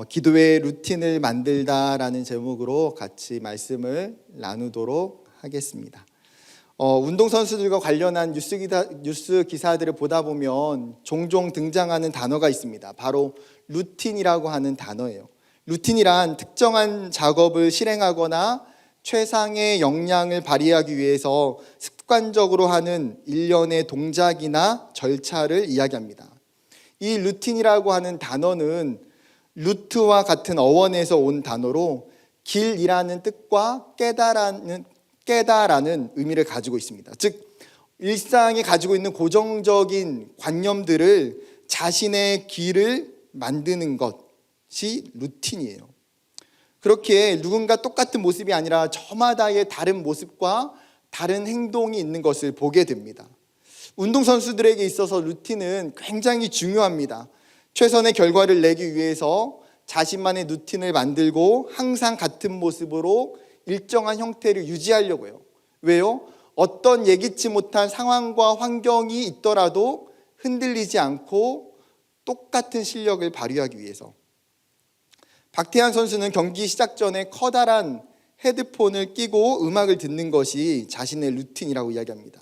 기도의 루틴을 만들다라는 제목으로 같이 말씀을 나누도록 하겠습니다. 운동선수들과 관련한 뉴스 기사들을 보다 보면 종종 등장하는 단어가 있습니다. 바로 루틴이라고 하는 단어예요. 루틴이란 특정한 작업을 실행하거나 최상의 역량을 발휘하기 위해서 습관적으로 하는 일련의 동작이나 절차를 이야기합니다. 이 루틴이라고 하는 단어는 루트와 같은 어원에서 온 단어로 길이라는 뜻과 깨다라는 의미를 가지고 있습니다. 즉 일상에 가지고 있는 고정적인 관념들을 자신의 길을 만드는 것이 루틴이에요. 그렇게 누군가 똑같은 모습이 아니라 저마다의 다른 모습과 다른 행동이 있는 것을 보게 됩니다. 운동선수들에게 있어서 루틴은 굉장히 중요합니다. 최선의 결과를 내기 위해서 자신만의 루틴을 만들고 항상 같은 모습으로 일정한 형태를 유지하려고 해요. 왜요? 어떤 예기치 못한 상황과 환경이 있더라도 흔들리지 않고 똑같은 실력을 발휘하기 위해서. 박태환 선수는 경기 시작 전에 커다란 헤드폰을 끼고 음악을 듣는 것이 자신의 루틴이라고 이야기합니다.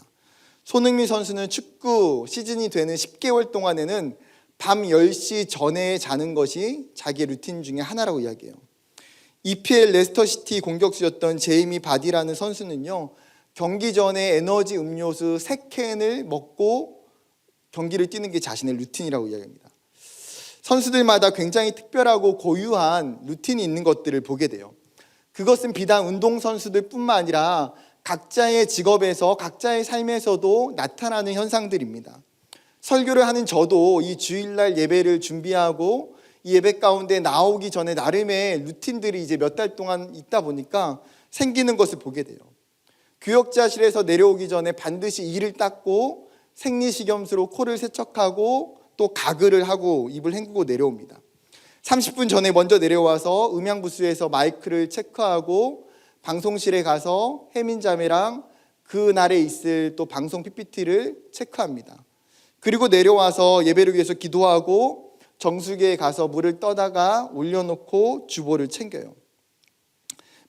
손흥민 선수는 축구 시즌이 되는 10개월 동안에는 밤 10시 전에 자는 것이 자기의 루틴 중에 하나라고 이야기해요. EPL 레스터시티 공격수였던 제이미 바디라는 선수는요, 경기 전에 에너지 음료수 3캔을 먹고 경기를 뛰는 게 자신의 루틴이라고 이야기합니다. 선수들마다 굉장히 특별하고 고유한 루틴이 있는 것들을 보게 돼요. 그것은 비단 운동선수들뿐만 아니라 각자의 직업에서 각자의 삶에서도 나타나는 현상들입니다. 설교를 하는 저도 이 주일날 예배를 준비하고 이 예배 가운데 나오기 전에 나름의 루틴들이 이제 몇 달 동안 있다 보니까 생기는 것을 보게 돼요. 교역자실에서 내려오기 전에 반드시 이를 닦고 생리식염수로 코를 세척하고 또 가글을 하고 입을 헹구고 내려옵니다. 30분 전에 먼저 내려와서 음향부스에서 마이크를 체크하고 방송실에 가서 혜민자매랑 그날에 있을 또 방송 PPT를 체크합니다. 그리고 내려와서 예배를 위해서 기도하고 정수기에 가서 물을 떠다가 올려놓고 주보를 챙겨요.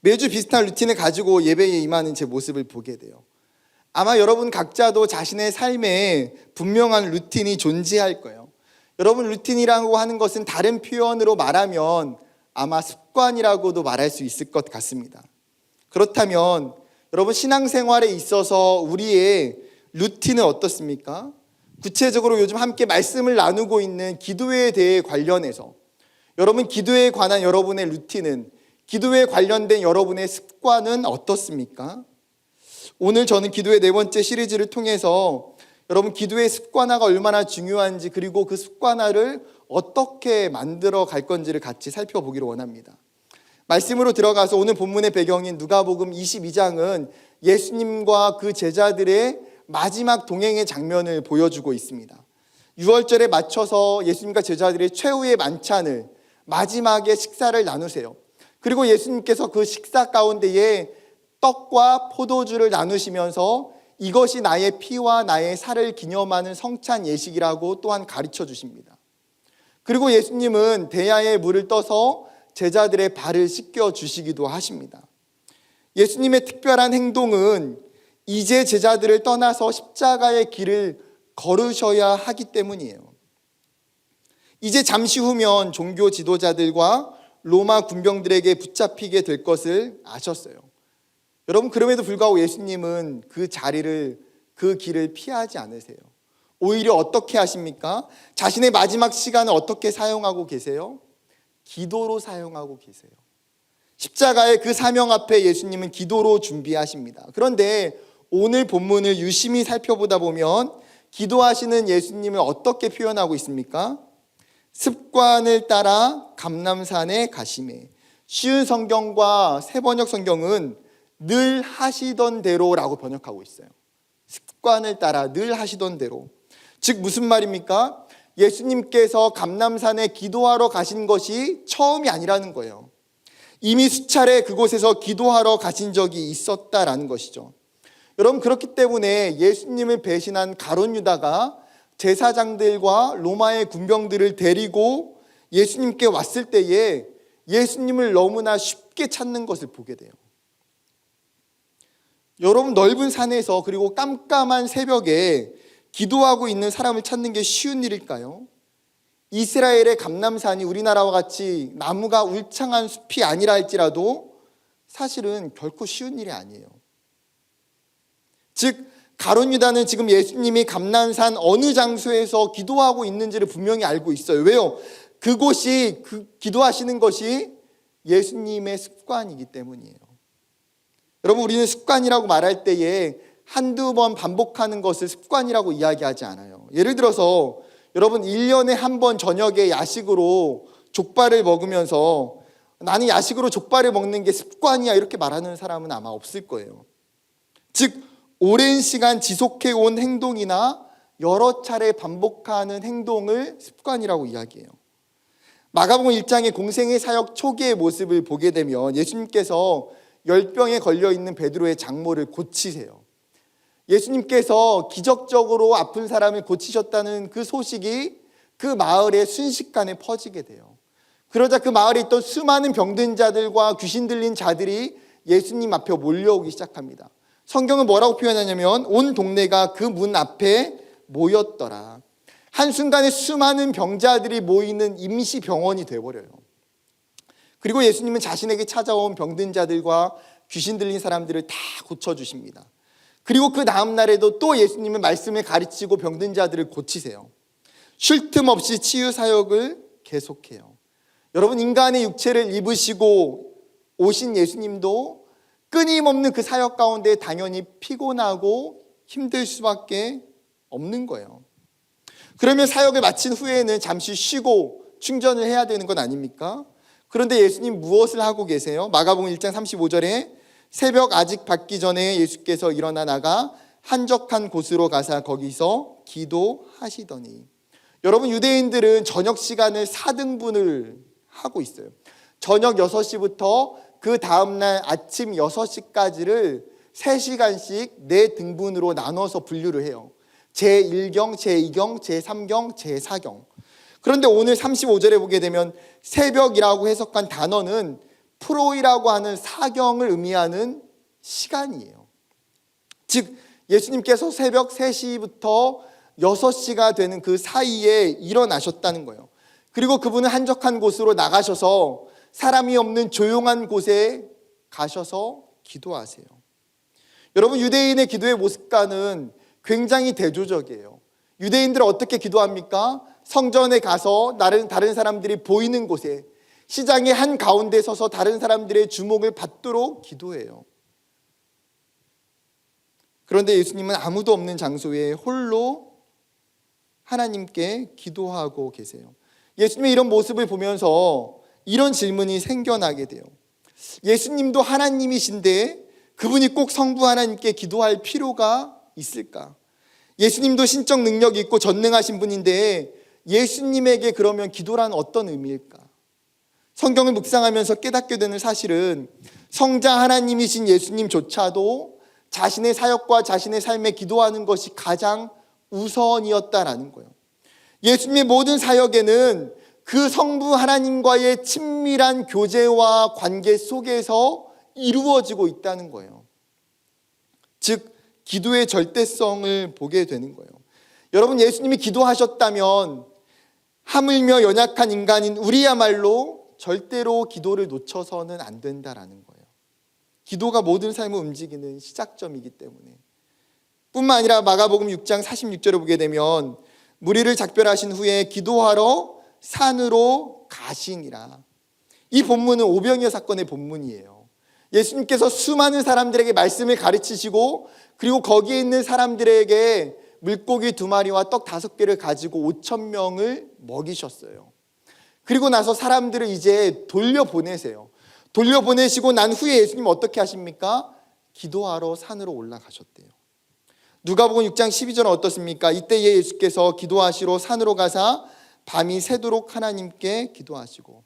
매주 비슷한 루틴을 가지고 예배에 임하는 제 모습을 보게 돼요. 아마 여러분 각자도 자신의 삶에 분명한 루틴이 존재할 거예요. 여러분 루틴이라고 하는 것은 다른 표현으로 말하면 아마 습관이라고도 말할 수 있을 것 같습니다. 그렇다면 여러분 신앙생활에 있어서 우리의 루틴은 어떻습니까? 구체적으로 요즘 함께 말씀을 나누고 있는 기도에 대해 관련해서 여러분 기도에 관한 여러분의 루틴은, 기도에 관련된 여러분의 습관은 어떻습니까? 오늘 저는 기도의 4번째 시리즈를 통해서 여러분 기도의 습관화가 얼마나 중요한지, 그리고 그 습관화를 어떻게 만들어 갈 건지를 같이 살펴보기를 원합니다. 말씀으로 들어가서 오늘 본문의 배경인 누가복음 22장은 예수님과 그 제자들의 마지막 동행의 장면을 보여주고 있습니다. 유월절에 맞춰서 예수님과 제자들의 최후의 만찬을, 마지막에 식사를 나누세요. 그리고 예수님께서 그 식사 가운데에 떡과 포도주를 나누시면서 이것이 나의 피와 나의 살을 기념하는 성찬 예식이라고 또한 가르쳐 주십니다. 그리고 예수님은 대야에 물을 떠서 제자들의 발을 씻겨 주시기도 하십니다. 예수님의 특별한 행동은 이제 제자들을 떠나서 십자가의 길을 걸으셔야 하기 때문이에요. 이제 잠시 후면 종교 지도자들과 로마 군병들에게 붙잡히게 될 것을 아셨어요. 여러분 그럼에도 불구하고 예수님은 그 길을 피하지 않으세요. 오히려 어떻게 하십니까? 자신의 마지막 시간을 어떻게 사용하고 계세요? 기도로 사용하고 계세요. 십자가의 그 사명 앞에 예수님은 기도로 준비하십니다. 그런데 오늘 본문을 유심히 살펴보다 보면 기도하시는 예수님을 어떻게 표현하고 있습니까? 습관을 따라 감람산에 가시매. 쉬운 성경과 새번역 성경은 늘 하시던 대로라고 번역하고 있어요. 습관을 따라 늘 하시던 대로. 즉 무슨 말입니까? 예수님께서 감람산에 기도하러 가신 것이 처음이 아니라는 거예요. 이미 수차례 그곳에서 기도하러 가신 적이 있었다라는 것이죠. 여러분 그렇기 때문에 예수님을 배신한 가룟 유다가 제사장들과 로마의 군병들을 데리고 예수님께 왔을 때에 예수님을 너무나 쉽게 찾는 것을 보게 돼요. 여러분, 넓은 산에서 그리고 깜깜한 새벽에 기도하고 있는 사람을 찾는 게 쉬운 일일까요? 이스라엘의 감람산이 우리나라와 같이 나무가 울창한 숲이 아니라 할지라도 사실은 결코 쉬운 일이 아니에요. 즉 가룟 유다는 지금 예수님이 감람산 어느 장소에서 기도하고 있는지를 분명히 알고 있어요. 왜요? 그곳이 기도하시는 것이 예수님의 습관이기 때문이에요. 여러분, 우리는 습관이라고 말할 때에 한두 번 반복하는 것을 습관이라고 이야기하지 않아요. 예를 들어서 여러분 1년에 한 번 저녁에 야식으로 족발을 먹으면서 나는 야식으로 족발을 먹는 게 습관이야 이렇게 말하는 사람은 아마 없을 거예요. 즉 오랜 시간 지속해 온 행동이나 여러 차례 반복하는 행동을 습관이라고 이야기해요. 마가복음 1장의 공생의 사역 초기의 모습을 보게 되면 예수님께서 열병에 걸려있는 베드로의 장모를 고치세요. 예수님께서 기적적으로 아픈 사람을 고치셨다는 그 소식이 그 마을에 순식간에 퍼지게 돼요. 그러자 그 마을에 있던 수많은 병든 자들과 귀신 들린 자들이 예수님 앞에 몰려오기 시작합니다. 성경은 뭐라고 표현하냐면 온 동네가 그 문 앞에 모였더라. 한순간에 수많은 병자들이 모이는 임시 병원이 되어버려요. 그리고 예수님은 자신에게 찾아온 병든 자들과 귀신 들린 사람들을 다 고쳐주십니다. 그리고 그 다음 날에도 또 예수님은 말씀을 가르치고 병든 자들을 고치세요. 쉴 틈 없이 치유 사역을 계속해요. 여러분, 인간의 육체를 입으시고 오신 예수님도 끊임없는 그 사역 가운데 당연히 피곤하고 힘들 수밖에 없는 거예요. 그러면 사역을 마친 후에는 잠시 쉬고 충전을 해야 되는 건 아닙니까? 그런데 예수님 무엇을 하고 계세요? 마가복음 1장 35절에 새벽 아직 밝기 전에 예수께서 일어나 나가 한적한 곳으로 가사 거기서 기도하시더니. 여러분, 유대인들은 저녁 시간을 4등분을 하고 있어요. 저녁 6시부터 그 다음날 아침 6시까지를 3시간씩 4등분으로 나눠서 분류를 해요. 제1경, 제2경, 제3경, 제4경. 그런데 오늘 35절에 보게 되면 새벽이라고 해석한 단어는 프로이라고 하는 사경을 의미하는 시간이에요. 즉 예수님께서 새벽 3시부터 6시가 되는 그 사이에 일어나셨다는 거예요. 그리고 그분은 한적한 곳으로 나가셔서 사람이 없는 조용한 곳에 가셔서 기도하세요. 여러분, 유대인의 기도의 모습과는 굉장히 대조적이에요. 유대인들은 어떻게 기도합니까? 성전에 가서 다른 사람들이 보이는 곳에, 시장의 한가운데 서서 다른 사람들의 주목을 받도록 기도해요. 그런데 예수님은 아무도 없는 장소에 홀로 하나님께 기도하고 계세요. 예수님의 이런 모습을 보면서 이런 질문이 생겨나게 돼요. 예수님도 하나님이신데 그분이 꼭 성부 하나님께 기도할 필요가 있을까? 예수님도 신적 능력이 있고 전능하신 분인데 예수님에게 그러면 기도란 어떤 의미일까? 성경을 묵상하면서 깨닫게 되는 사실은 성자 하나님이신 예수님조차도 자신의 사역과 자신의 삶에 기도하는 것이 가장 우선이었다라는 거예요. 예수님의 모든 사역에는 그 성부 하나님과의 친밀한 교제와 관계 속에서 이루어지고 있다는 거예요. 즉 기도의 절대성을 보게 되는 거예요. 여러분, 예수님이 기도하셨다면 하물며 연약한 인간인 우리야말로 절대로 기도를 놓쳐서는 안 된다라는 거예요. 기도가 모든 삶을 움직이는 시작점이기 때문에. 뿐만 아니라 마가복음 6장 46절을 보게 되면 무리를 작별하신 후에 기도하러 산으로 가시니라. 이 본문은 오병이어 사건의 본문이에요. 예수님께서 수많은 사람들에게 말씀을 가르치시고 그리고 거기에 있는 사람들에게 물고기 2마리와 떡 5개를 가지고 5,000명을 먹이셨어요. 그리고 나서 사람들을 이제 돌려보내세요. 돌려보내시고 난 후에 예수님 어떻게 하십니까? 기도하러 산으로 올라가셨대요. 누가복음 6장 12절은 어떻습니까? 이때에 예수께서 기도하시러 산으로 가사 밤이 새도록 하나님께 기도하시고.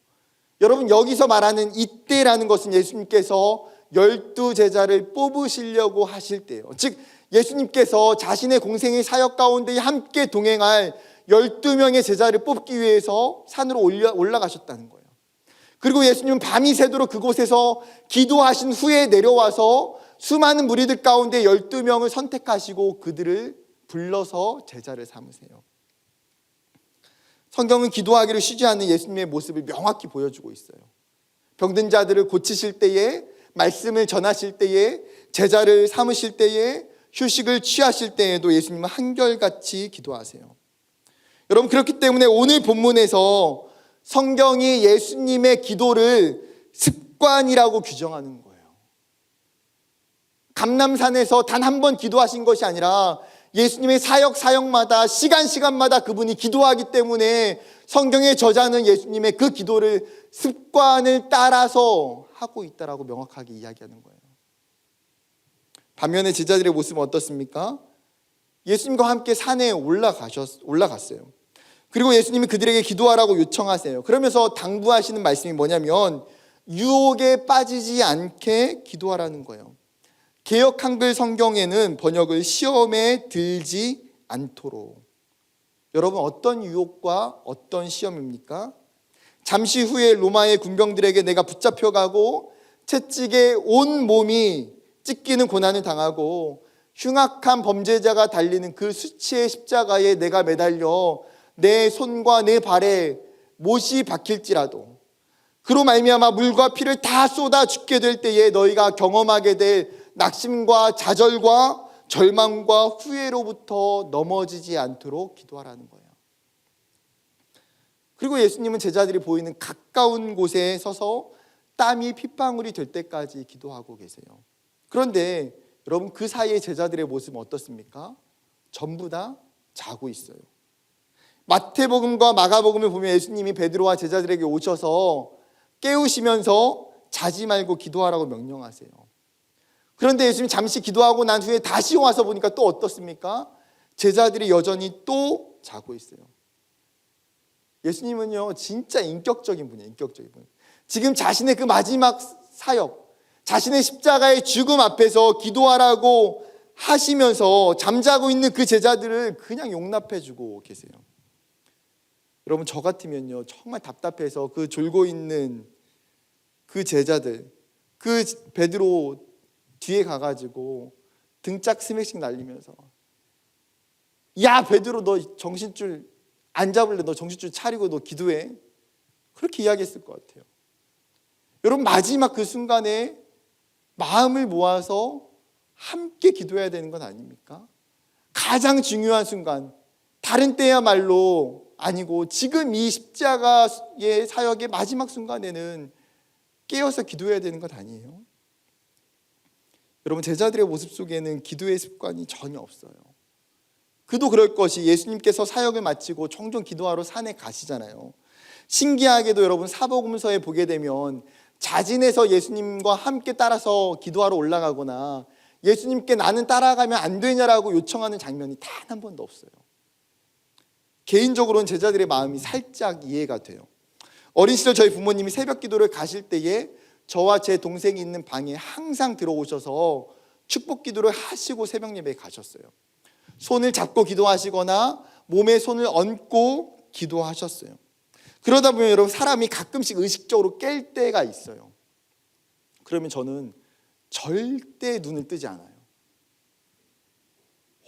여러분, 여기서 말하는 이때라는 것은 예수님께서 12제자를 뽑으시려고 하실 때예요. 즉 예수님께서 자신의 공생의 사역 가운데 함께 동행할 12명의 제자를 뽑기 위해서 산으로 올라가셨다는 거예요. 그리고 예수님은 밤이 새도록 그곳에서 기도하신 후에 내려와서 수많은 무리들 가운데 12명을 선택하시고 그들을 불러서 제자를 삼으세요. 성경은 기도하기를 쉬지 않는 예수님의 모습을 명확히 보여주고 있어요. 병든 자들을 고치실 때에, 말씀을 전하실 때에, 제자를 삼으실 때에, 휴식을 취하실 때에도 예수님은 한결같이 기도하세요. 여러분, 그렇기 때문에 오늘 본문에서 성경이 예수님의 기도를 습관이라고 규정하는 거예요. 감람산에서 단 한 번 기도하신 것이 아니라 예수님의 사역마다 시간마다 그분이 기도하기 때문에 성경의 저자는 예수님의 그 기도를 습관을 따라서 하고 있다라고 명확하게 이야기하는 거예요. 반면에 제자들의 모습은 어떻습니까? 예수님과 함께 산에 올라갔어요. 그리고 예수님이 그들에게 기도하라고 요청하세요. 그러면서 당부하시는 말씀이 뭐냐면 유혹에 빠지지 않게 기도하라는 거예요. 개역 한글 성경에는 번역을 시험에 들지 않도록. 여러분, 어떤 유혹과 어떤 시험입니까? 잠시 후에 로마의 군병들에게 내가 붙잡혀가고 채찍에 온 몸이 찢기는 고난을 당하고 흉악한 범죄자가 달리는 그 수치의 십자가에 내가 매달려 내 손과 내 발에 못이 박힐지라도 그로 말미암아 물과 피를 다 쏟아 죽게 될 때에 너희가 경험하게 될 낙심과 좌절과 절망과 후회로부터 넘어지지 않도록 기도하라는 거예요. 그리고 예수님은 제자들이 보이는 가까운 곳에 서서 땀이 핏방울이 될 때까지 기도하고 계세요. 그런데 여러분, 그 사이에 제자들의 모습은 어떻습니까? 전부 다 자고 있어요. 마태복음과 마가복음을 보면 예수님이 베드로와 제자들에게 오셔서 깨우시면서 자지 말고 기도하라고 명령하세요. 그런데 예수님이 잠시 기도하고 난 후에 다시 와서 보니까 또 어떻습니까? 제자들이 여전히 또 자고 있어요. 예수님은요, 진짜 인격적인 분이에요. 인격적인 분. 지금 자신의 그 마지막 사역, 자신의 십자가의 죽음 앞에서 기도하라고 하시면서 잠자고 있는 그 제자들을 그냥 용납해주고 계세요. 여러분, 저 같으면요, 정말 답답해서 그 졸고 있는 그 제자들, 그 베드로 뒤에 가가지고 등짝 스매싱 날리면서 야 베드로, 너 정신줄 안 잡을래? 너 정신줄 차리고 너 기도해. 그렇게 이야기했을 것 같아요. 여러분, 마지막 그 순간에 마음을 모아서 함께 기도해야 되는 건 아닙니까? 가장 중요한 순간, 다른 때야말로 아니고 지금 이 십자가의 사역의 마지막 순간에는 깨어서 기도해야 되는 것 아니에요? 여러분, 제자들의 모습 속에는 기도의 습관이 전혀 없어요. 그도 그럴 것이 예수님께서 사역을 마치고 종종 기도하러 산에 가시잖아요. 신기하게도 여러분, 사복음서에 보게 되면 자진해서 예수님과 함께 따라서 기도하러 올라가거나 예수님께 나는 따라가면 안 되냐라고 요청하는 장면이 단 한 번도 없어요. 개인적으로는 제자들의 마음이 살짝 이해가 돼요. 어린 시절 저희 부모님이 새벽 기도를 가실 때에 저와 제 동생이 있는 방에 항상 들어오셔서 축복 기도를 하시고 새벽 예배에 가셨어요. 손을 잡고 기도하시거나 몸에 손을 얹고 기도하셨어요. 그러다 보면 여러분, 사람이 가끔씩 의식적으로 깰 때가 있어요. 그러면 저는 절대 눈을 뜨지 않아요.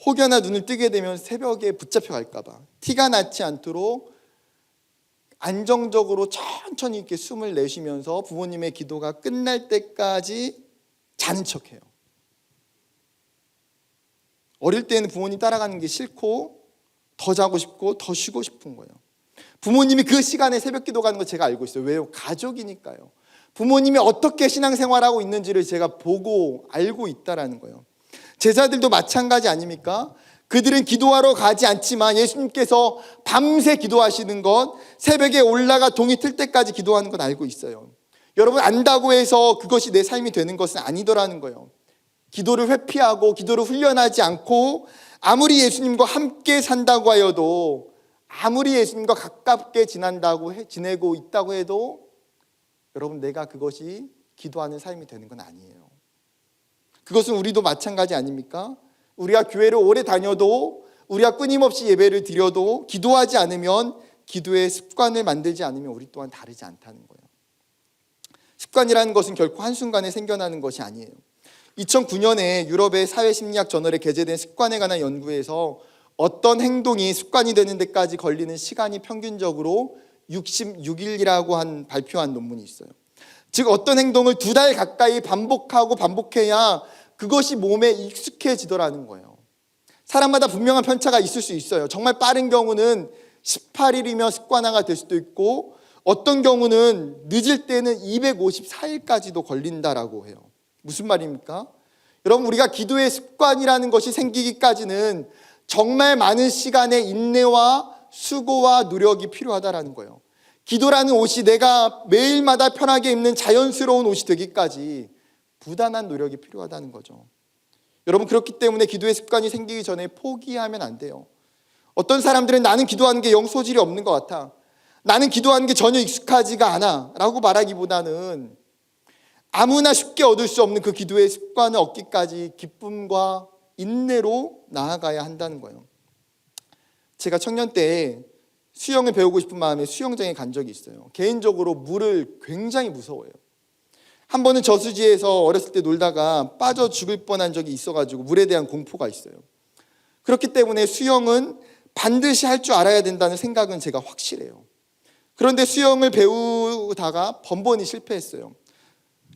혹여나 눈을 뜨게 되면 새벽에 붙잡혀 갈까 봐 티가 나지 않도록 안정적으로 천천히 이렇게 숨을 내쉬면서 부모님의 기도가 끝날 때까지 자는 척해요. 어릴 때는 부모님 따라가는 게 싫고 더 자고 싶고 더 쉬고 싶은 거예요. 부모님이 그 시간에 새벽 기도 가는 거 제가 알고 있어요. 왜요? 가족이니까요. 부모님이 어떻게 신앙생활하고 있는지를 제가 보고 알고 있다라는 거예요. 제자들도 마찬가지 아닙니까? 그들은 기도하러 가지 않지만 예수님께서 밤새 기도하시는 것, 새벽에 올라가 동이 틀 때까지 기도하는 건 알고 있어요. 여러분, 안다고 해서 그것이 내 삶이 되는 것은 아니더라는 거예요. 기도를 회피하고 기도를 훈련하지 않고 아무리 예수님과 함께 산다고 하여도, 아무리 예수님과 가깝게 지내고 있다고 해도 여러분, 내가 그것이 기도하는 삶이 되는 건 아니에요. 그것은 우리도 마찬가지 아닙니까? 우리가 교회를 오래 다녀도 우리가 끊임없이 예배를 드려도 기도하지 않으면, 기도의 습관을 만들지 않으면 우리 또한 다르지 않다는 거예요. 습관이라는 것은 결코 한순간에 생겨나는 것이 아니에요. 2009년에 유럽의 사회심리학 저널에 게재된 습관에 관한 연구에서 어떤 행동이 습관이 되는 데까지 걸리는 시간이 평균적으로 66일이라고 발표한 논문이 있어요. 즉 어떤 행동을 2달 가까이 반복해야 그것이 몸에 익숙해지더라는 거예요. 사람마다 분명한 편차가 있을 수 있어요. 정말 빠른 경우는 18일이면 습관화가 될 수도 있고, 어떤 경우는 늦을 때는 254일까지도 걸린다라고 해요. 무슨 말입니까? 여러분, 우리가 기도의 습관이라는 것이 생기기까지는 정말 많은 시간의 인내와 수고와 노력이 필요하다라는 거예요. 기도라는 옷이 내가 매일마다 편하게 입는 자연스러운 옷이 되기까지 부단한 노력이 필요하다는 거죠. 여러분, 그렇기 때문에 기도의 습관이 생기기 전에 포기하면 안 돼요. 어떤 사람들은 나는 기도하는 게 영 소질이 없는 것 같아, 나는 기도하는 게 전혀 익숙하지가 않아 라고 말하기보다는 아무나 쉽게 얻을 수 없는 그 기도의 습관을 얻기까지 기쁨과 인내로 나아가야 한다는 거예요. 제가 청년 때 수영을 배우고 싶은 마음에 수영장에 간 적이 있어요. 개인적으로 물을 굉장히 무서워해요. 한 번은 저수지에서 어렸을 때 놀다가 빠져 죽을 뻔한 적이 있어가지고 물에 대한 공포가 있어요. 그렇기 때문에 수영은 반드시 할 줄 알아야 된다는 생각은 제가 확실해요. 그런데 수영을 배우다가 번번이 실패했어요.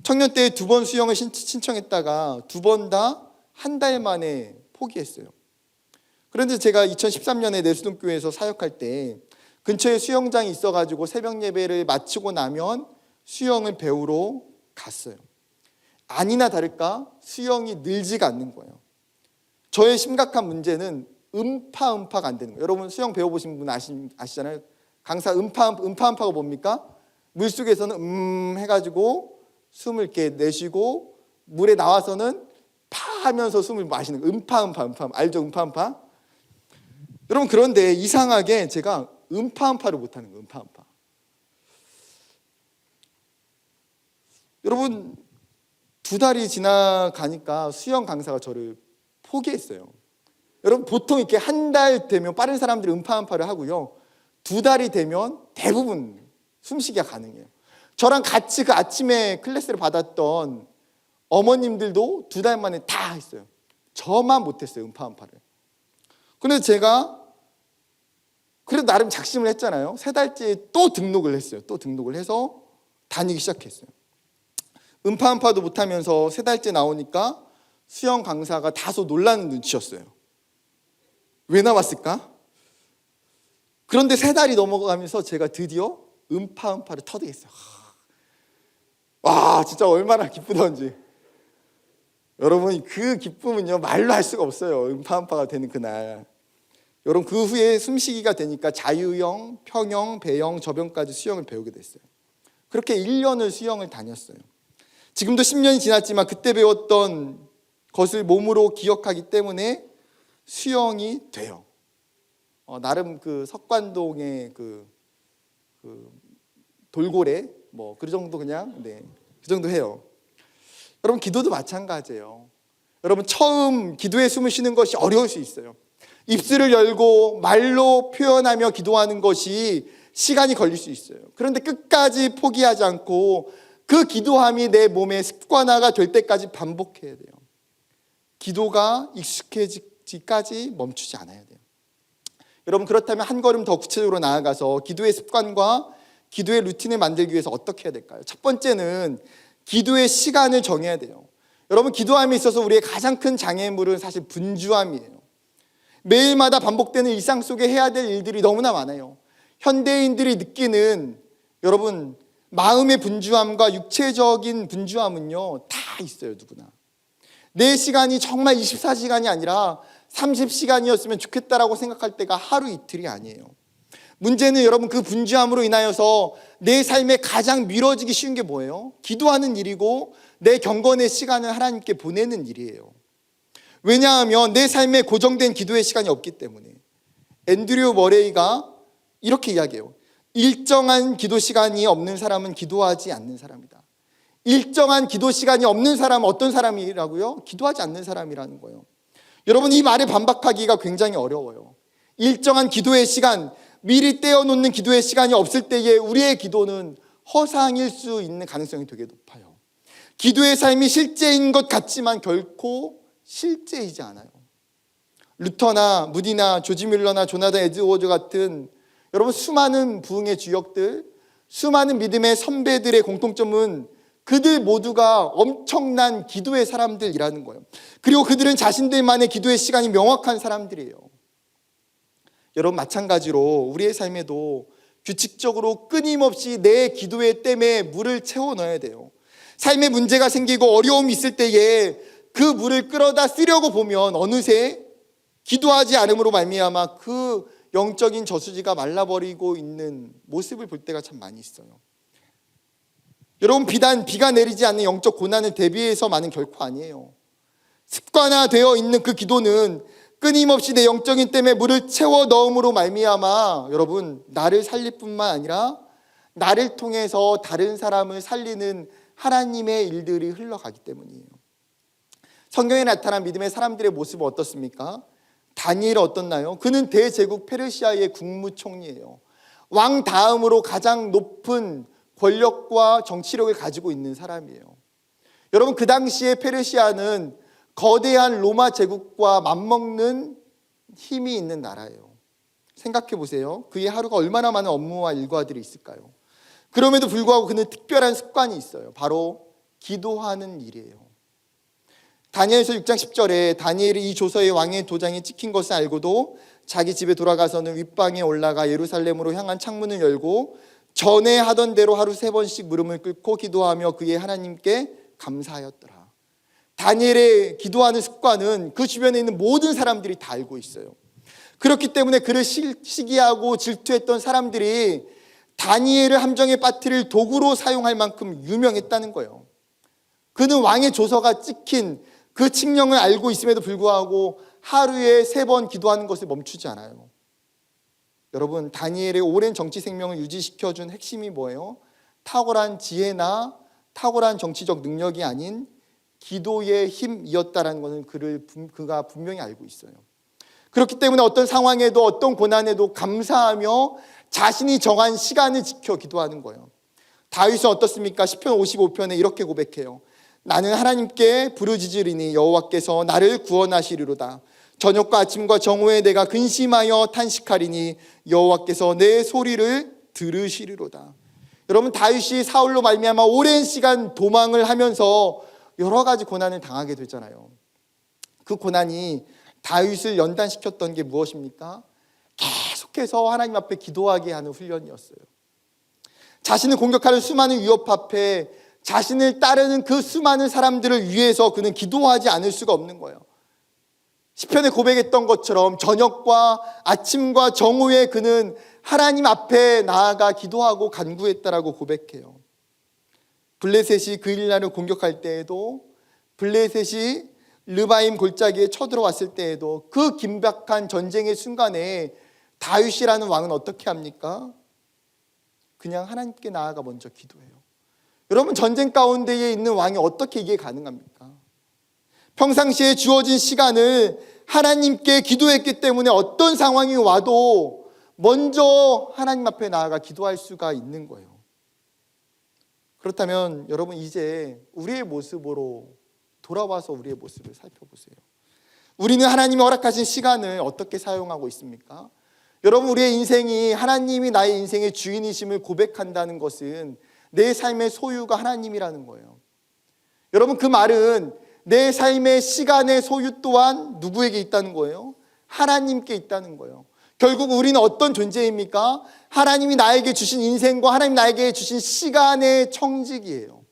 청년 때 2번 수영을 신청했다가 2번 다 한 달 만에 포기했어요. 그런데 제가 2013년에 내수동교회에서 사역할 때 근처에 수영장이 있어가지고 새벽 예배를 마치고 나면 수영을 배우러 갔어요. 아니나 다를까 수영이 늘지가 않는 거예요. 저의 심각한 문제는 음파가 안 되는 거예요. 여러분 수영 배워보신 분 아시잖아요. 강사 음파가 뭡니까? 물속에서는 해가지고 숨을 이렇게 내쉬고 물에 나와서는 파 하면서 숨을 마시는 거예요. 음파 알죠? 음파. 여러분, 그런데 이상하게 제가 음파를 못하는 거예요. 음파. 여러분, 2달이 지나가니까 수영 강사가 저를 포기했어요. 여러분, 보통 이렇게 한 달 되면 빠른 사람들이 음파를 하고요, 2달이 되면 대부분 숨쉬기가 가능해요. 저랑 같이 그 아침에 클래스를 받았던 어머님들도 2달 만에 다 했어요. 저만 못했어요, 음파를. 그런데 제가 그래도 나름 작심을 했잖아요. 3달째 또 등록을 했어요. 또 등록을 해서 다니기 시작했어요. 음파도 못하면서 3달째 나오니까 수영 강사가 다소 놀라는 눈치였어요. 왜 나왔을까? 그런데 3달이 넘어가면서 제가 드디어 음파를 터득했어요. 와, 진짜 얼마나 기쁘던지. 여러분, 그 기쁨은요 말로 할 수가 없어요. 음파가 되는 그날. 여러분, 그 후에 숨쉬기가 되니까 자유형, 평형, 배형, 저병까지 수영을 배우게 됐어요. 그렇게 1년을 수영을 다녔어요. 지금도 10년이 지났지만 그때 배웠던 것을 몸으로 기억하기 때문에 수영이 돼요. 나름 그 석관동의 그 돌고래 그 정도 그냥 그 정도 해요. 여러분, 기도도 마찬가지예요. 여러분, 처음 기도에 숨을 쉬는 것이 어려울 수 있어요. 입술을 열고 말로 표현하며 기도하는 것이 시간이 걸릴 수 있어요. 그런데 끝까지 포기하지 않고 그 기도함이 내 몸의 습관화가 될 때까지 반복해야 돼요. 기도가 익숙해지기까지 멈추지 않아야 돼요. 여러분, 그렇다면 한 걸음 더 구체적으로 나아가서 기도의 습관과 기도의 루틴을 만들기 위해서 어떻게 해야 될까요? 첫 번째는 기도의 시간을 정해야 돼요. 여러분, 기도함에 있어서 우리의 가장 큰 장애물은 사실 분주함이에요. 매일마다 반복되는 일상 속에 해야 될 일들이 너무나 많아요. 현대인들이 느끼는 여러분 마음의 분주함과 육체적인 분주함은요 다 있어요. 누구나. 내 시간이 정말 24시간이 아니라 30시간이었으면 좋겠다라고 생각할 때가 하루 이틀이 아니에요. 문제는 여러분, 그 분주함으로 인하여서 내 삶에 가장 미뤄지기 쉬운 게 뭐예요? 기도하는 일이고 내 경건의 시간을 하나님께 보내는 일이에요. 왜냐하면 내 삶에 고정된 기도의 시간이 없기 때문에. 앤드류 머레이가 이렇게 이야기해요. 일정한 기도 시간이 없는 사람은 기도하지 않는 사람이다. 일정한 기도 시간이 없는 사람은 어떤 사람이라고요? 기도하지 않는 사람이라는 거예요. 여러분, 이 말에 반박하기가 굉장히 어려워요. 일정한 기도의 시간, 미리 떼어놓는 기도의 시간이 없을 때에 우리의 기도는 허상일 수 있는 가능성이 되게 높아요. 기도의 삶이 실제인 것 같지만 결코 실제이지 않아요. 루터나 무디나 조지 뮬러나 조나단 에드워즈 같은 여러분 수많은 부흥의 주역들, 수많은 믿음의 선배들의 공통점은 그들 모두가 엄청난 기도의 사람들이라는 거예요. 그리고 그들은 자신들만의 기도의 시간이 명확한 사람들이에요. 여러분, 마찬가지로 우리의 삶에도 규칙적으로 끊임없이 내 기도의 댐에 물을 채워 넣어야 돼요. 삶에 문제가 생기고 어려움이 있을 때에 그 물을 끌어다 쓰려고 보면 어느새 기도하지 않음으로 말미암아 그 영적인 저수지가 말라버리고 있는 모습을 볼 때가 참 많이 있어요. 여러분, 비단 비가 내리지 않는 영적 고난을 대비해서만은 결코 아니에요. 습관화되어 있는 그 기도는 끊임없이 내 영적인 댐에 물을 채워 넣음으로 말미암아 여러분, 나를 살릴 뿐만 아니라 나를 통해서 다른 사람을 살리는 하나님의 일들이 흘러가기 때문이에요. 성경에 나타난 믿음의 사람들의 모습은 어떻습니까? 다니엘은 어떻나요? 그는 대제국 페르시아의 국무총리예요. 왕 다음으로 가장 높은 권력과 정치력을 가지고 있는 사람이에요. 여러분, 그 당시에 페르시아는 거대한 로마 제국과 맞먹는 힘이 있는 나라예요. 생각해 보세요. 그의 하루가 얼마나 많은 업무와 일과들이 있을까요? 그럼에도 불구하고 그는 특별한 습관이 있어요. 바로 기도하는 일이에요. 다니엘서 6장 10절에 다니엘이 이 조서에 왕의 도장이 찍힌 것을 알고도 자기 집에 돌아가서는 윗방에 올라가 예루살렘으로 향한 창문을 열고 전에 하던 대로 하루 3번씩 무릎을 꿇고 기도하며 그의 하나님께 감사하였더라. 다니엘의 기도하는 습관은 그 주변에 있는 모든 사람들이 다 알고 있어요. 그렇기 때문에 그를 시기하고 질투했던 사람들이 다니엘을 함정에 빠뜨릴 도구로 사용할 만큼 유명했다는 거예요. 그는 왕의 조서가 찍힌 그 칙령을 알고 있음에도 불구하고 하루에 3번 기도하는 것을 멈추지 않아요. 여러분, 다니엘의 오랜 정치 생명을 유지시켜준 핵심이 뭐예요? 탁월한 지혜나 탁월한 정치적 능력이 아닌 기도의 힘이었다라는 것은 그가 분명히 알고 있어요. 그렇기 때문에 어떤 상황에도 어떤 고난에도 감사하며 자신이 정한 시간을 지켜 기도하는 거예요. 다윗은 어떻습니까? 시편 55편에 이렇게 고백해요. 나는 하나님께 부르짖으리니 여호와께서 나를 구원하시리로다. 저녁과 아침과 정오에 내가 근심하여 탄식하리니 여호와께서 내 소리를 들으시리로다. 여러분, 다윗이 사울로 말미암아 오랜 시간 도망을 하면서 여러 가지 고난을 당하게 되잖아요. 그 고난이 다윗을 연단시켰던 게 무엇입니까? 계속해서 하나님 앞에 기도하게 하는 훈련이었어요. 자신을 공격하는 수많은 위협 앞에 자신을 따르는 그 수많은 사람들을 위해서 그는 기도하지 않을 수가 없는 거예요. 시편에 고백했던 것처럼 저녁과 아침과 정오에 그는 하나님 앞에 나아가 기도하고 간구했다라고 고백해요. 블레셋이 그 일날을 공격할 때에도, 블레셋이 르바임 골짜기에 쳐들어왔을 때에도, 그 긴박한 전쟁의 순간에 다윗이라는 왕은 어떻게 합니까? 그냥 하나님께 나아가 먼저 기도해요. 여러분, 전쟁 가운데에 있는 왕이 어떻게 이게 가능합니까? 평상시에 주어진 시간을 하나님께 기도했기 때문에 어떤 상황이 와도 먼저 하나님 앞에 나아가 기도할 수가 있는 거예요. 그렇다면 여러분, 이제 우리의 모습으로 돌아와서 우리의 모습을 살펴보세요. 우리는 하나님이 허락하신 시간을 어떻게 사용하고 있습니까? 여러분, 우리의 인생이 하나님이 나의 인생의 주인이심을 고백한다는 것은 내 삶의 소유가 하나님이라는 거예요. 여러분, 그 말은 내 삶의 시간의 소유 또한 누구에게 있다는 거예요? 하나님께 있다는 거예요. 결국 우리는 어떤 존재입니까? 하나님이 나에게 주신 인생과 하나님 나에게 주신 시간의 청직이에요.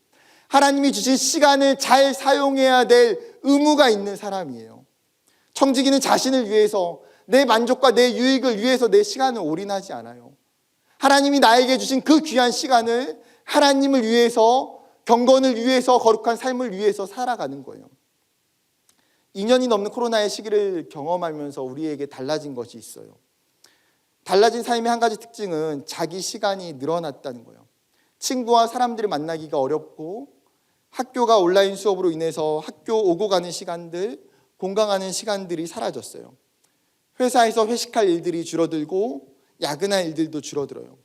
하나님이 주신 시간을 잘 사용해야 될 의무가 있는 사람이에요. 청지기는 자신을 위해서, 내 만족과 내 유익을 위해서 내 시간을 올인하지 않아요. 하나님이 나에게 주신 그 귀한 시간을 하나님을 위해서, 경건을 위해서, 거룩한 삶을 위해서 살아가는 거예요. 2년이 넘는 코로나의 시기를 경험하면서 우리에게 달라진 것이 있어요. 달라진 삶의 한 가지 특징은 자기 시간이 늘어났다는 거예요. 친구와 사람들을 만나기가 어렵고, 학교가 온라인 수업으로 인해서 학교 오고 가는 시간들, 공강하는 시간들이 사라졌어요. 회사에서 회식할 일들이 줄어들고 야근할 일들도 줄어들어요.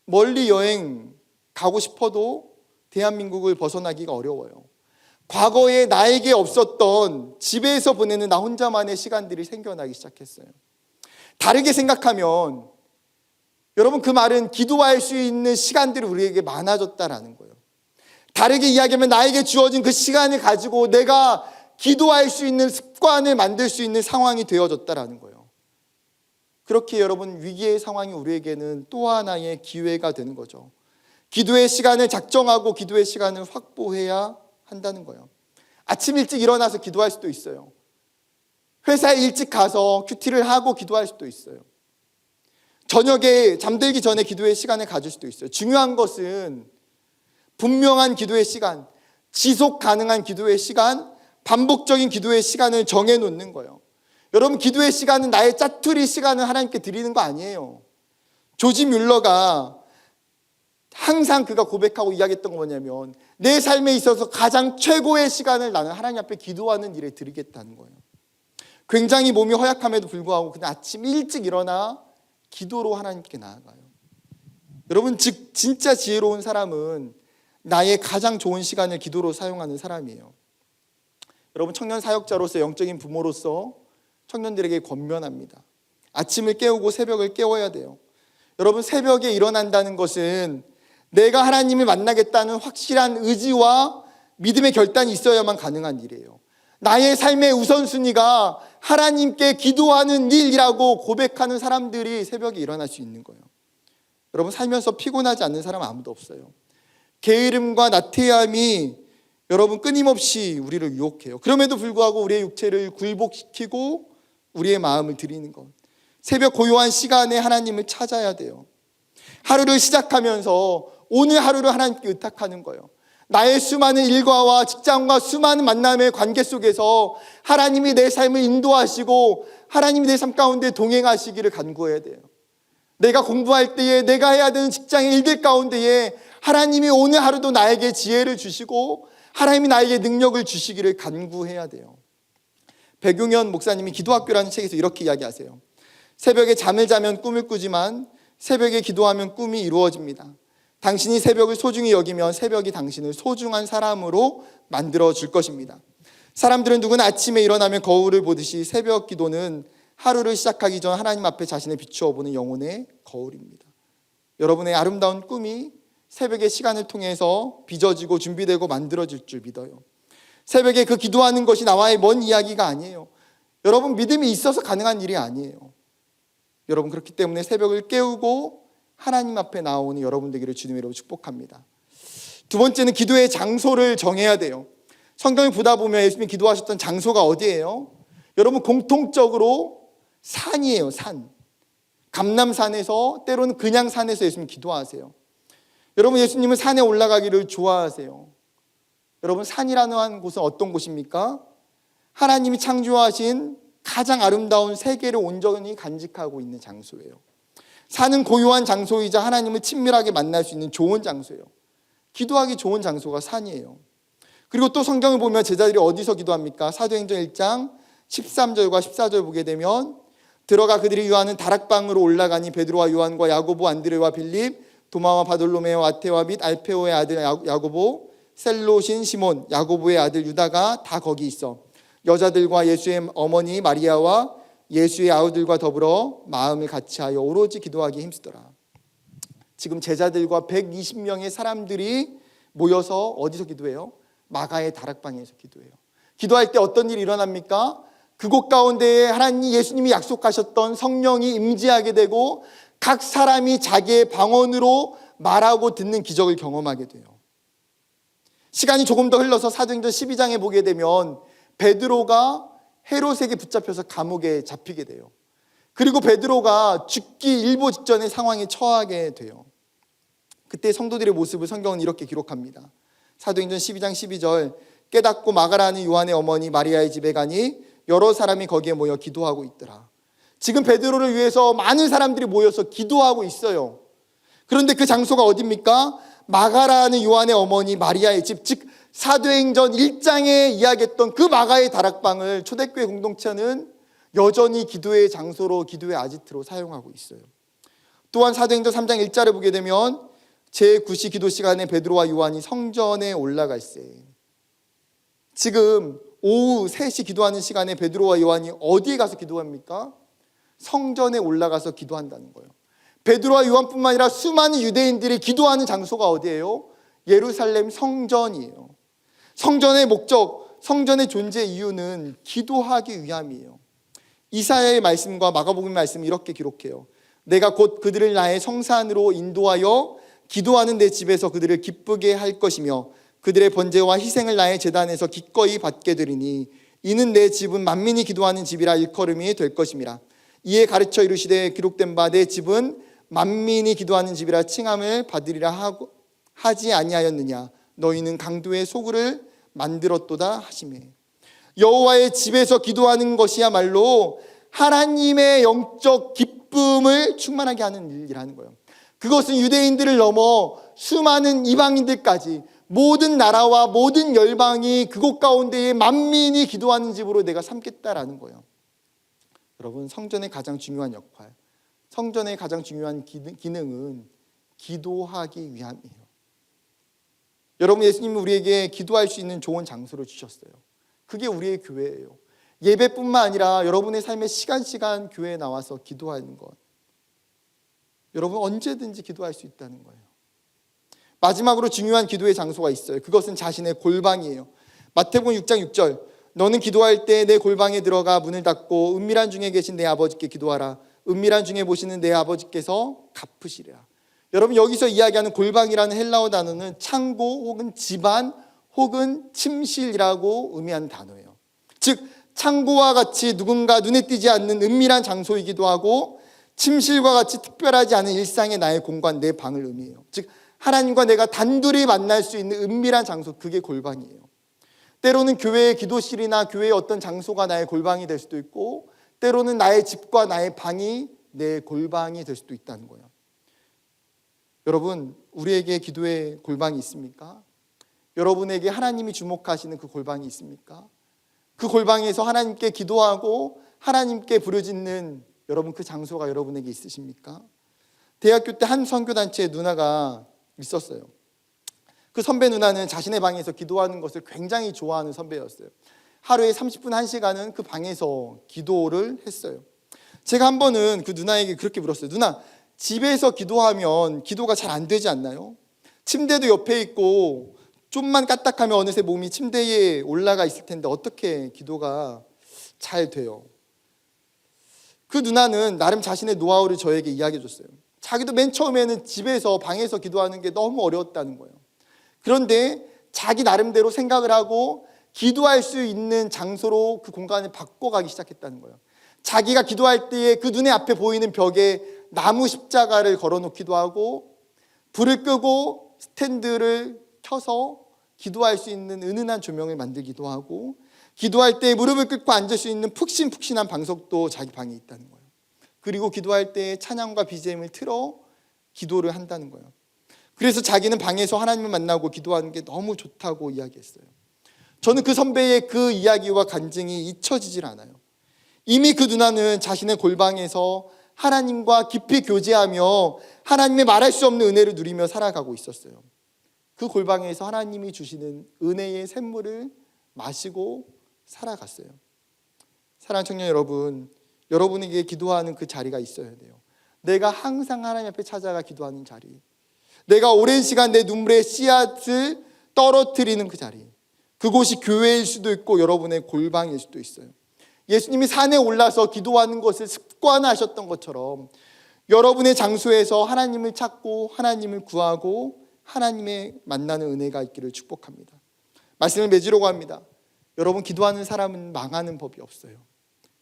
멀리 여행 가고 싶어도 대한민국을 벗어나기가 어려워요. 과거에 나에게 없었던 집에서 보내는 나 혼자만의 시간들이 생겨나기 시작했어요. 다르게 생각하면 여러분, 그 말은 기도할 수 있는 시간들이 우리에게 많아졌다라는 거예요. 다르게 이야기하면 나에게 주어진 그 시간을 가지고 내가 기도할 수 있는 습관을 만들 수 있는 상황이 되어졌다라는 거예요. 그렇게 여러분, 위기의 상황이 우리에게는 또 하나의 기회가 되는 거죠. 기도의 시간을 작정하고 기도의 시간을 확보해야 한다는 거예요. 아침 일찍 일어나서 기도할 수도 있어요. 회사에 일찍 가서 큐티를 하고 기도할 수도 있어요. 저녁에 잠들기 전에 기도의 시간을 가질 수도 있어요. 중요한 것은 분명한 기도의 시간, 지속 가능한 기도의 시간, 반복적인 기도의 시간을 정해놓는 거예요. 여러분, 기도의 시간은 나의 짜투리 시간을 하나님께 드리는 거 아니에요. 조지 뮬러가 항상 그가 고백하고 이야기했던 건 뭐냐면, 내 삶에 있어서 가장 최고의 시간을 나는 하나님 앞에 기도하는 일에 드리겠다는 거예요. 굉장히 몸이 허약함에도 불구하고 그냥 아침 일찍 일어나 기도로 하나님께 나아가요. 여러분, 즉 진짜 지혜로운 사람은 나의 가장 좋은 시간을 기도로 사용하는 사람이에요. 여러분, 청년 사역자로서 영적인 부모로서 청년들에게 권면합니다. 아침을 깨우고 새벽을 깨워야 돼요. 여러분, 새벽에 일어난다는 것은 내가 하나님을 만나겠다는 확실한 의지와 믿음의 결단이 있어야만 가능한 일이에요. 나의 삶의 우선순위가 하나님께 기도하는 일이라고 고백하는 사람들이 새벽에 일어날 수 있는 거예요. 여러분, 살면서 피곤하지 않는 사람 아무도 없어요. 게으름과 나태함이 여러분 끊임없이 우리를 유혹해요. 그럼에도 불구하고 우리의 육체를 굴복시키고 우리의 마음을 드리는 것, 새벽 고요한 시간에 하나님을 찾아야 돼요. 하루를 시작하면서 오늘 하루를 하나님께 의탁하는 거예요. 나의 수많은 일과와 직장과 수많은 만남의 관계 속에서 하나님이 내 삶을 인도하시고 하나님이 내 삶 가운데 동행하시기를 간구해야 돼요. 내가 공부할 때에, 내가 해야 되는 직장의 일들 가운데에 하나님이 오늘 하루도 나에게 지혜를 주시고 하나님이 나에게 능력을 주시기를 간구해야 돼요. 백용현 목사님이 기도학교라는 책에서 이렇게 이야기하세요. 새벽에 잠을 자면 꿈을 꾸지만 새벽에 기도하면 꿈이 이루어집니다. 당신이 새벽을 소중히 여기면 새벽이 당신을 소중한 사람으로 만들어 줄 것입니다. 사람들은 누구나 아침에 일어나면 거울을 보듯이 새벽 기도는 하루를 시작하기 전 하나님 앞에 자신을 비추어 보는 영혼의 거울입니다. 여러분의 아름다운 꿈이 새벽의 시간을 통해서 빚어지고 준비되고 만들어질 줄 믿어요. 새벽에 그 기도하는 것이 나와의 먼 이야기가 아니에요. 여러분, 믿음이 있어서 가능한 일이 아니에요. 여러분, 그렇기 때문에 새벽을 깨우고 하나님 앞에 나오는 여러분 되기를 주님의 이름으로 축복합니다. 두 번째는 기도의 장소를 정해야 돼요. 성경을 보다 보면 예수님이 기도하셨던 장소가 어디예요? 여러분, 공통적으로 산이에요. 산. 감람산에서, 때로는 그냥 산에서 예수님 기도하세요. 여러분, 예수님은 산에 올라가기를 좋아하세요. 여러분, 산이라는 곳은 어떤 곳입니까? 하나님이 창조하신 가장 아름다운 세계를 온전히 간직하고 있는 장소예요. 산은 고요한 장소이자 하나님을 친밀하게 만날 수 있는 좋은 장소예요. 기도하기 좋은 장소가 산이에요. 그리고 또 성경을 보면 제자들이 어디서 기도합니까? 사도행전 1장 13절과 14절 보게 되면, 들어가 그들이 유하는 다락방으로 올라가니 베드로와 요한과 야고보, 안드레와 빌립, 도마와 바돌로메오, 아테와 및 알페오의 아들 야고보, 셀로신 시몬, 야고보의 아들 유다가 다 거기 있어 여자들과 예수의 어머니 마리아와 예수의 아우들과 더불어 마음을 같이하여 오로지 기도하기에 힘쓰더라. 지금 제자들과 120명의 사람들이 모여서 어디서 기도해요? 마가의 다락방에서 기도해요. 기도할 때 어떤 일이 일어납니까? 그곳 가운데에 하나님 예수님이 약속하셨던 성령이 임재하게 되고 각 사람이 자기의 방언으로 말하고 듣는 기적을 경험하게 돼요. 시간이 조금 더 흘러서 사도행전 12장에 보게 되면 베드로가 헤롯에게 붙잡혀서 감옥에 잡히게 돼요. 그리고 베드로가 죽기 일보 직전의 상황에 처하게 돼요. 그때 성도들의 모습을 성경은 이렇게 기록합니다. 사도행전 12장 12절, 깨닫고 마가라는 요한의 어머니 마리아의 집에 가니 여러 사람이 거기에 모여 기도하고 있더라. 지금 베드로를 위해서 많은 사람들이 모여서 기도하고 있어요. 그런데 그 장소가 어디입니까? 마가라는 요한의 어머니 마리아의 집, 즉 사도행전 1장에 이야기했던 그 마가의 다락방을 초대교회 공동체는 여전히 기도의 장소로, 기도의 아지트로 사용하고 있어요. 또한 사도행전 3장 1절을 보게 되면 제9시 기도 시간에 베드로와 요한이 성전에 올라갈세. 지금 오후 3시 기도하는 시간에 베드로와 요한이 어디에 가서 기도합니까? 성전에 올라가서 기도한다는 거예요. 베드로와 요한뿐만 아니라 수많은 유대인들이 기도하는 장소가 어디예요? 예루살렘 성전이에요. 성전의 목적, 성전의 존재 이유는 기도하기 위함이에요. 이사야의 말씀과 마가복음의 말씀이 이렇게 기록해요. 내가 곧 그들을 나의 성산으로 인도하여 기도하는 내 집에서 그들을 기쁘게 할 것이며 그들의 번제와 희생을 나의 제단에서 기꺼이 받게 되리니 이는 내 집은 만민이 기도하는 집이라 일컬음이 될 것임이라. 이에 가르쳐 이르시되 기록된 바 내 집은 만민이 기도하는 집이라 칭함을 받으리라 하지 아니하였느냐. 너희는 강도의 소굴을 만들었도다 하시매. 여호와의 집에서 기도하는 것이야말로 하나님의 영적 기쁨을 충만하게 하는 일이라는 거예요. 그것은 유대인들을 넘어 수많은 이방인들까지 모든 나라와 모든 열방이 그곳 가운데에 만민이 기도하는 집으로 내가 삼겠다라는 거예요. 여러분, 성전의 가장 중요한 역할, 성전의 가장 중요한 기능은 기도하기 위함이에요. 여러분, 예수님은 우리에게 기도할 수 있는 좋은 장소를 주셨어요. 그게 우리의 교회예요. 예배뿐만 아니라 여러분의 삶에 시간 교회에 나와서 기도하는 것, 여러분 언제든지 기도할 수 있다는 거예요. 마지막으로 중요한 기도의 장소가 있어요. 그것은 자신의 골방이에요. 마태복음 6장 6절, 너는 기도할 때 내 골방에 들어가 문을 닫고 은밀한 중에 계신 내 아버지께 기도하라. 은밀한 중에 보시는 내 아버지께서 갚으시리라. 여러분, 여기서 이야기하는 골방이라는 헬라어 단어는 창고 혹은 집안 혹은 침실이라고 의미하는 단어예요. 즉 창고와 같이 누군가 눈에 띄지 않는 은밀한 장소이기도 하고, 침실과 같이 특별하지 않은 일상의 나의 공간, 내 방을 의미해요. 즉 하나님과 내가 단둘이 만날 수 있는 은밀한 장소, 그게 골방이에요. 때로는 교회의 기도실이나 교회의 어떤 장소가 나의 골방이 될 수도 있고, 때로는 나의 집과 나의 방이 내 골방이 될 수도 있다는 거예요. 여러분, 우리에게 기도의 골방이 있습니까? 여러분에게 하나님이 주목하시는 그 골방이 있습니까? 그 골방에서 하나님께 기도하고 하나님께 부르짖는 여러분, 그 장소가 여러분에게 있으십니까? 대학교 때 한 선교단체에 누나가 있었어요. 그 선배 누나는 자신의 방에서 기도하는 것을 굉장히 좋아하는 선배였어요. 하루에 30분 1시간은 그 방에서 기도를 했어요. 제가 한 번은 그 누나에게 그렇게 물었어요. 누나, 집에서 기도하면 기도가 잘 안 되지 않나요? 침대도 옆에 있고 좀만 까딱하면 어느새 몸이 침대에 올라가 있을 텐데 어떻게 기도가 잘 돼요? 그 누나는 나름 자신의 노하우를 저에게 이야기해 줬어요. 자기도 맨 처음에는 집에서 방에서 기도하는 게 너무 어려웠다는 거예요. 그런데 자기 나름대로 생각을 하고 기도할 수 있는 장소로 그 공간을 바꿔가기 시작했다는 거예요. 자기가 기도할 때에 그 눈에 앞에 보이는 벽에 나무 십자가를 걸어놓기도 하고, 불을 끄고 스탠드를 켜서 기도할 수 있는 은은한 조명을 만들기도 하고, 기도할 때 무릎을 꿇고 앉을 수 있는 푹신푹신한 방석도 자기 방에 있다는 거예요. 그리고 기도할 때 찬양과 BGM을 틀어 기도를 한다는 거예요. 그래서 자기는 방에서 하나님을 만나고 기도하는 게 너무 좋다고 이야기했어요. 저는 그 선배의 그 이야기와 간증이 잊혀지질 않아요. 이미 그 누나는 자신의 골방에서 하나님과 깊이 교제하며 하나님의 말할 수 없는 은혜를 누리며 살아가고 있었어요. 그 골방에서 하나님이 주시는 은혜의 샘물을 마시고 살아갔어요. 사랑하는 청년 여러분, 여러분에게 기도하는 그 자리가 있어야 돼요. 내가 항상 하나님 앞에 찾아가 기도하는 자리, 내가 오랜 시간 내 눈물의 씨앗을 떨어뜨리는 그 자리, 그곳이 교회일 수도 있고 여러분의 골방일 수도 있어요. 예수님이 산에 올라서 기도하는 것을 습관화하셨던 것처럼 여러분의 장소에서 하나님을 찾고 하나님을 구하고 하나님의 만나는 은혜가 있기를 축복합니다. 말씀을 맺으려고 합니다. 여러분, 기도하는 사람은 망하는 법이 없어요.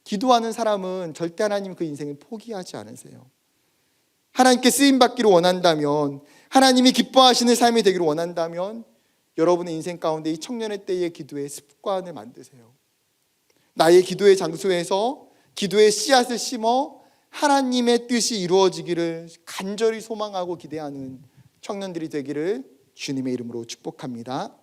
기도하는 사람은 절대 하나님 그 인생을 포기하지 않으세요. 하나님께 쓰임받기를 원한다면, 하나님이 기뻐하시는 삶이 되기를 원한다면 여러분의 인생 가운데 이 청년의 때의 기도의 습관을 만드세요. 나의 기도의 장소에서 기도의 씨앗을 심어 하나님의 뜻이 이루어지기를 간절히 소망하고 기대하는 청년들이 되기를 주님의 이름으로 축복합니다.